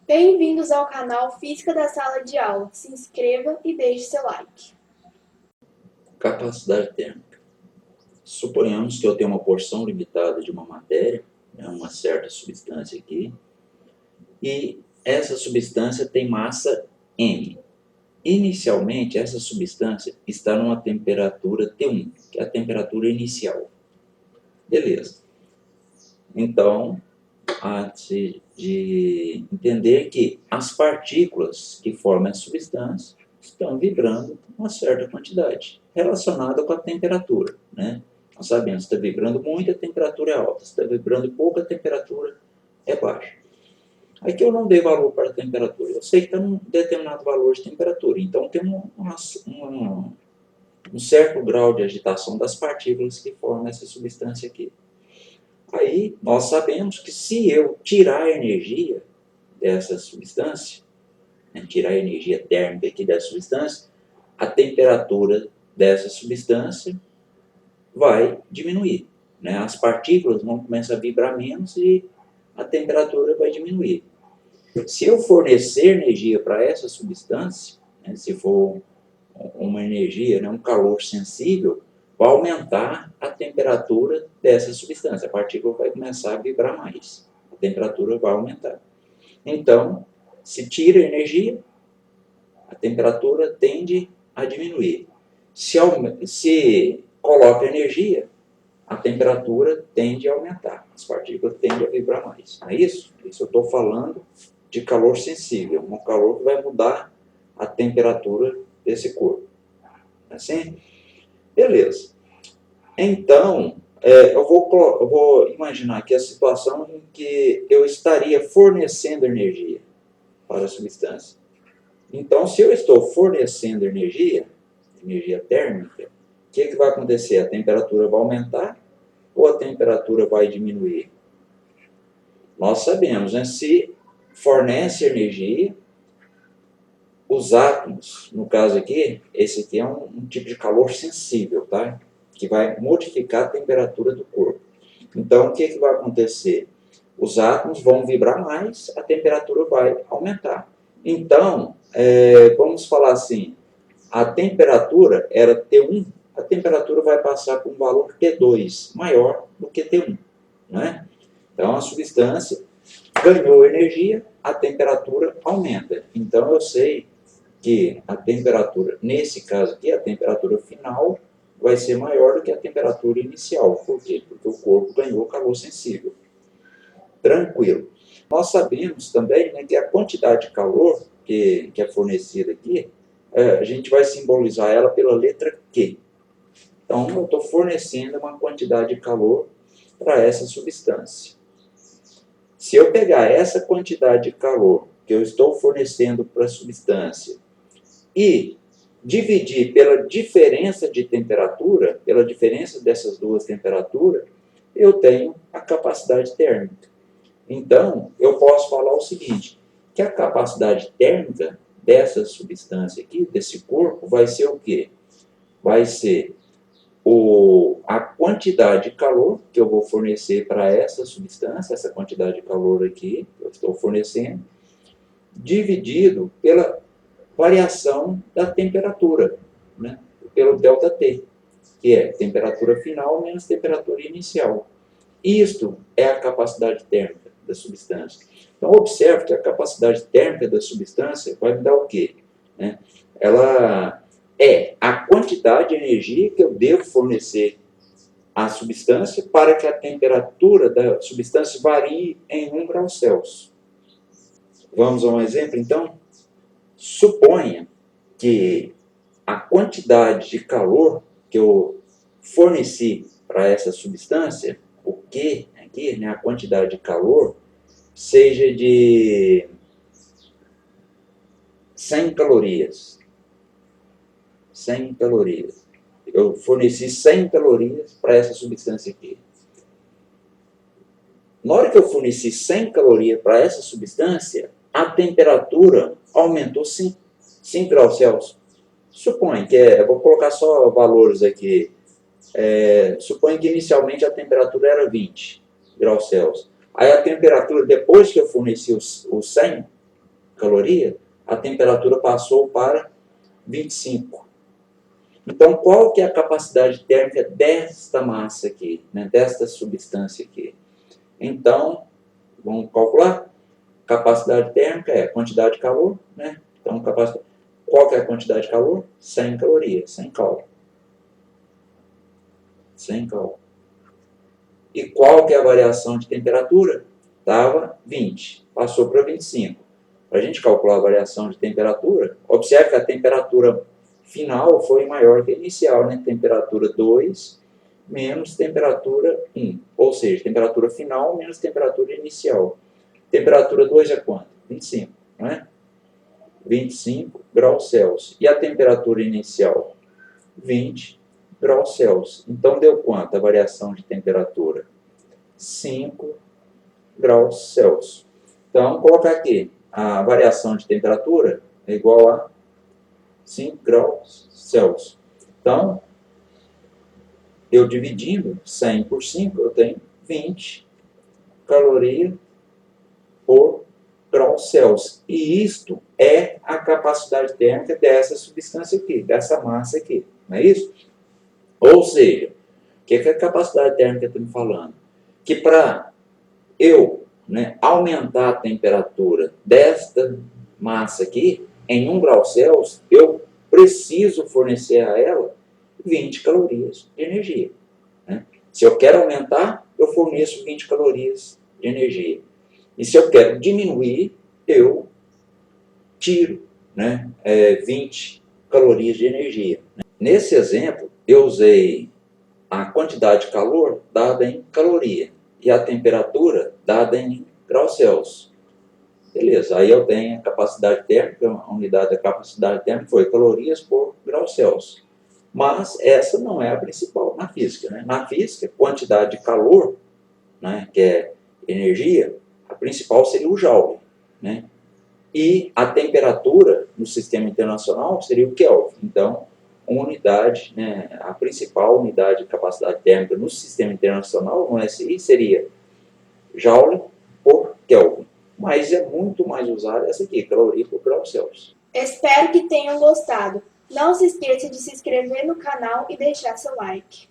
Bem-vindos ao canal Física da Sala de Aula. Se inscreva e deixe seu like. Capacidade térmica. Suponhamos que eu tenho uma porção limitada de uma matéria, uma certa substância aqui, e essa substância tem massa M. Inicialmente, essa substância está numa temperatura T1, que é a temperatura inicial. Beleza. Então, há-se de entender que as partículas que formam essa substância estão vibrando uma certa quantidade, relacionada com a temperatura, né? Nós sabemos, se está vibrando muito, a temperatura é alta, se está vibrando pouco, a temperatura é baixa. Aqui eu não dei valor para a temperatura, eu sei que está num determinado valor de temperatura, então tem um certo grau de agitação das partículas que formam essa substância aqui. Aí nós sabemos que se eu tirar a energia dessa substância, tirar a energia térmica aqui dessa substância, a temperatura dessa substância vai diminuir, né? As partículas vão começar a vibrar menos e a temperatura vai diminuir. Se eu fornecer energia para essa substância, né, se for uma energia, né, um calor sensível, vai aumentar a temperatura dessa substância. A partícula vai começar a vibrar mais. A temperatura vai aumentar. Então, se tira energia, a temperatura tende a diminuir. Se coloca energia, a temperatura tende a aumentar. As partículas tendem a vibrar mais. Não é isso? Isso eu estou falando de calor sensível. Um calor que vai mudar a temperatura desse corpo. Assim? Beleza. Então, eu vou imaginar aqui a situação em que eu estaria fornecendo energia para a substância. Então, se eu estou fornecendo energia térmica, o que vai acontecer? A temperatura vai aumentar ou a temperatura vai diminuir? Nós sabemos, né? Se fornece energia, os átomos, no caso aqui, esse aqui é um tipo de calor sensível, tá? Que vai modificar a temperatura do corpo. Então, o que vai acontecer? Os átomos vão vibrar mais, a temperatura vai aumentar. Então, vamos falar assim, a temperatura era T1, a temperatura vai passar por um valor T2, maior do que T1. Né? Então, a substância ganhou energia, a temperatura aumenta. Então, eu sei que a temperatura, nesse caso aqui, a temperatura final vai ser maior do que a temperatura inicial. Por quê? Porque o corpo ganhou calor sensível. Tranquilo. Nós sabemos também, né, que a quantidade de calor que é fornecida aqui, a gente vai simbolizar ela pela letra Q. Então, eu estou fornecendo uma quantidade de calor para essa substância. Se eu pegar essa quantidade de calor que eu estou fornecendo para a substância e dividir pela diferença de temperatura, pela diferença dessas duas temperaturas, eu tenho a capacidade térmica. Então, eu posso falar o seguinte, que a capacidade térmica dessa substância aqui, desse corpo, vai ser o quê? Vai ser a quantidade de calor que eu vou fornecer para essa substância, essa quantidade de calor aqui que eu estou fornecendo, dividido pela variação da temperatura, né? Pelo ΔT, que é temperatura final menos temperatura inicial. Isto é a capacidade térmica da substância. Então, observe que a capacidade térmica da substância vai me dar o quê? Né? Ela é a quantidade de energia que eu devo fornecer à substância para que a temperatura da substância varie em 1 grau Celsius. Vamos a um exemplo, então? Suponha que a quantidade de calor que eu forneci para essa substância, o Q aqui, né, a quantidade de calor, seja de 100 calorias. 100 calorias. Eu forneci 100 calorias para essa substância aqui. Na hora que eu forneci 100 calorias para essa substância, a temperatura aumentou 5 graus Celsius. Suponha que, eu vou colocar só valores aqui, suponha que inicialmente a temperatura era 20 graus Celsius. Aí a temperatura, depois que eu forneci os 100, caloria, a temperatura passou para 25. Então, qual que é a capacidade térmica desta massa aqui, né, desta substância aqui? Então, vamos calcular. Capacidade térmica é a quantidade de calor, né? Então, qual que é a quantidade de calor? 100 calorias, 100 cal. 100 cal. E qual que é a variação de temperatura? Estava 20, passou para 25. Para a gente calcular a variação de temperatura, observe que a temperatura final foi maior que a inicial, né? Temperatura 2 menos temperatura 1, ou seja, temperatura final menos temperatura inicial. Temperatura 2 é quanto? 25, não é? 25 graus Celsius. E a temperatura inicial? 20 graus Celsius. Então, deu quanto a variação de temperatura? 5 graus Celsius. Então, colocar aqui, a variação de temperatura é igual a 5 graus Celsius. Então, eu dividindo 100 por 5, eu tenho 20 calorias por graus Celsius. E isto é a capacidade térmica dessa substância aqui, dessa massa aqui. Não é isso? Ou seja, o que a capacidade térmica está me falando? Que para eu, né, aumentar a temperatura desta massa aqui, em 1 grau Celsius, eu preciso fornecer a ela 20 calorias de energia. Né? Se eu quero aumentar, eu forneço 20 calorias de energia. E se eu quero diminuir, eu tiro, né, 20 calorias de energia. Nesse exemplo, eu usei a quantidade de calor dada em caloria e a temperatura dada em graus Celsius. Beleza, aí eu tenho a capacidade térmica, a unidade da capacidade térmica foi calorias por graus Celsius. Mas essa não é a principal na física. Né? Na física, quantidade de calor, né, que é energia, a principal seria o Joule, né? E a temperatura no sistema internacional seria o Kelvin. Então, uma unidade, né, a principal unidade de capacidade térmica no sistema internacional, no SI, seria Joule por Kelvin. Mas é muito mais usada essa aqui, caloria por grau Celsius. Espero que tenham gostado. Não se esqueça de se inscrever no canal e deixar seu like.